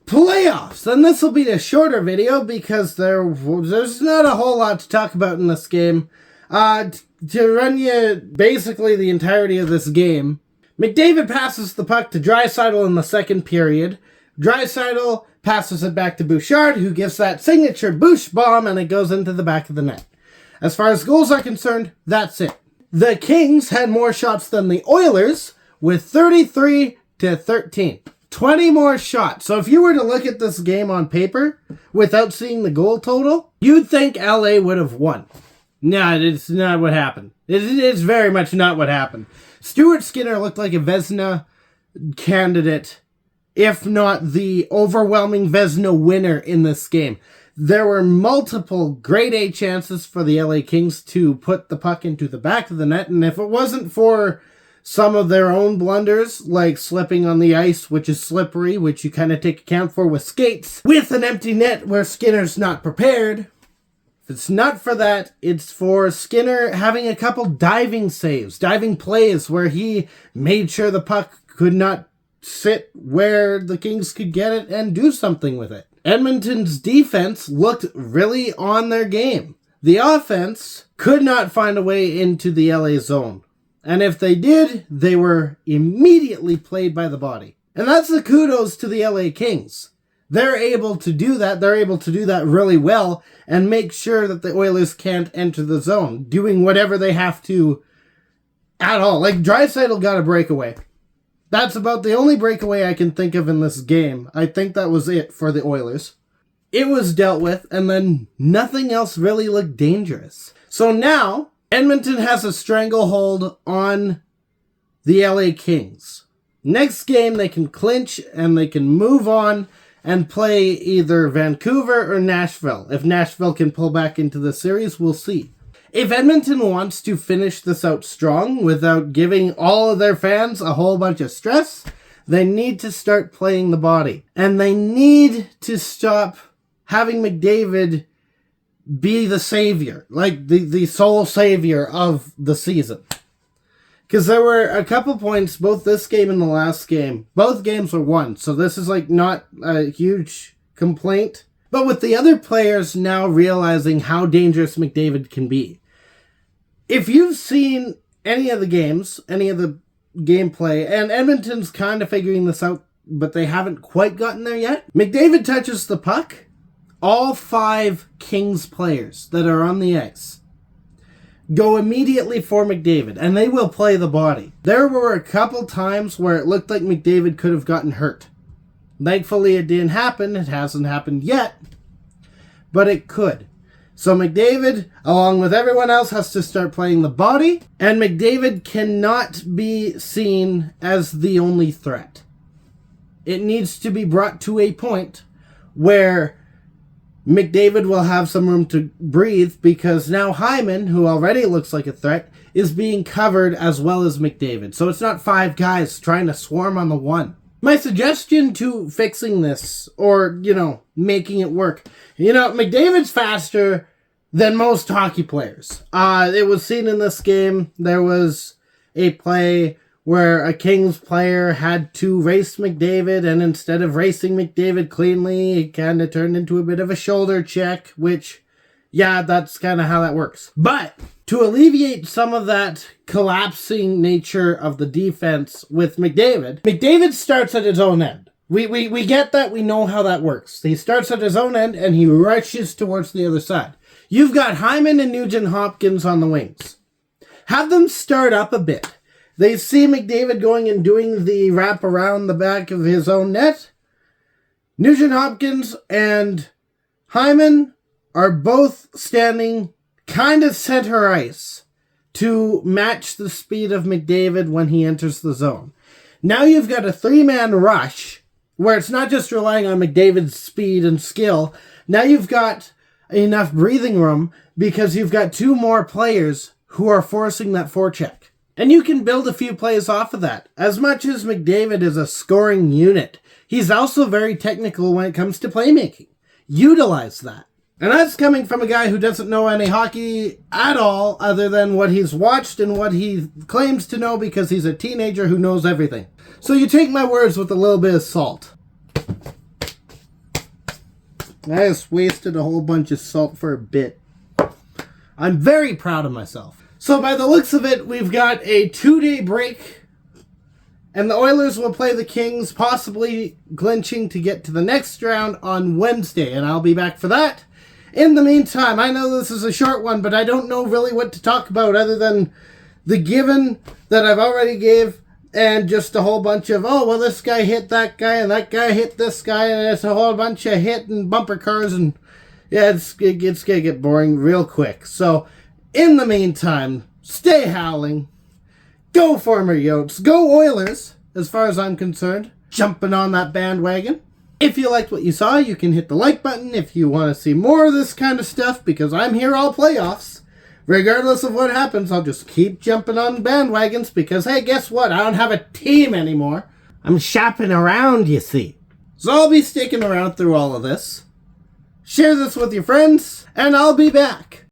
Playoffs, and this will be a shorter video because there's not a whole lot to talk about in this game. To run you basically the entirety of this game, McDavid passes the puck to Draisaitl in the second period. Draisaitl passes it back to Bouchard, who gives that signature Bouch bomb, and it goes into the back of the net. As far as goals are concerned, that's it. The Kings had more shots than the Oilers, with 33-13. 20 more shots. So if you were to look at this game on paper, without seeing the goal total, you'd think LA would have won. No, it's not what happened. It's very much not what happened. Stuart Skinner looked like a Vezina candidate, if not the overwhelming Vezina winner in this game. There were multiple grade A chances for the LA Kings to put the puck into the back of the net, and if it wasn't for some of their own blunders, like slipping on the ice, which is slippery, which you kind of take account for with skates, with an empty net where Skinner's not prepared. If it's not for that, it's for Skinner having a couple diving saves, diving plays where he made sure the puck could not sit where the Kings could get it and do something with it. Edmonton's defense looked really on their game. The offense could not find a way into the LA zone. And if they did, they were immediately played by the body. And that's the kudos to the LA Kings. They're able to do that. They're able to do that really well and make sure that the Oilers can't enter the zone, doing whatever they have to at all. Like, Draisaitl got a breakaway. That's about the only breakaway I can think of in this game. I think that was it for the Oilers. It was dealt with, and then nothing else really looked dangerous. So now, Edmonton has a stranglehold on the LA Kings. Next game, they can clinch and they can move on and play either Vancouver or Nashville. If Nashville can pull back into the series, we'll see. If Edmonton wants to finish this out strong without giving all of their fans a whole bunch of stress, they need to start playing the body. And they need to stop having McDavid be the savior, like the sole savior of the season. Because there were a couple points, both this game and the last game. Both games were won, so this is like not a huge complaint. But with the other players now realizing how dangerous McDavid can be. If you've seen any of the games, any of the gameplay, and Edmonton's kind of figuring this out, but they haven't quite gotten there yet. McDavid touches the puck. All 5 Kings players that are on the ice go immediately for McDavid, and they will play the body. There were a couple times where it looked like McDavid could have gotten hurt. Thankfully, it didn't happen. It hasn't happened yet, but it could. So McDavid, along with everyone else, has to start playing the body, and McDavid cannot be seen as the only threat. It needs to be brought to a point where McDavid will have some room to breathe, because now Hyman, who already looks like a threat, is being covered as well as McDavid. So it's not 5 guys trying to swarm on the one. My suggestion to fixing this, or, making it work, McDavid's faster than most hockey players. It was seen in this game. There was a play where a Kings player had to race McDavid, and instead of racing McDavid cleanly, it kind of turned into a bit of a shoulder check, which, yeah, that's kind of how that works. But to alleviate some of that collapsing nature of the defense with McDavid starts at his own end. We get that. We know how that works. He starts at his own end, and he rushes towards the other side. You've got Hyman and Nugent Hopkins on the wings. Have them start up a bit. They see McDavid going and doing the wrap around the back of his own net. Nugent Hopkins and Hyman are both standing kind of center ice to match the speed of McDavid when he enters the zone. Now you've got a 3-man rush where it's not just relying on McDavid's speed and skill. Now you've got enough breathing room because you've got 2 more players who are forcing that forecheck. And you can build a few plays off of that. As much as McDavid is a scoring unit, he's also very technical when it comes to playmaking. Utilize that. And that's coming from a guy who doesn't know any hockey at all other than what he's watched and what he claims to know because he's a teenager who knows everything. So you take my words with a little bit of salt. I just wasted a whole bunch of salt for a bit. I'm very proud of myself. So by the looks of it, we've got a 2-day break. And the Oilers will play the Kings, possibly clinching to get to the next round on Wednesday. And I'll be back for that. In the meantime, I know this is a short one, but I don't know really what to talk about other than the given that I've already gave. And just a whole bunch of, oh, well, this guy hit that guy, and that guy hit this guy, and it's a whole bunch of hit and bumper cars, and yeah, it's going to get boring real quick. So, in the meantime, stay howling. Go former Yotes. Go Oilers, as far as I'm concerned. Jumping on that bandwagon. If you liked what you saw, you can hit the like button if you want to see more of this kind of stuff, because I'm here all playoffs. Regardless of what happens, I'll just keep jumping on bandwagons because, hey, guess what? I don't have a team anymore. I'm shopping around, you see. So I'll be sticking around through all of this. Share this with your friends, and I'll be back.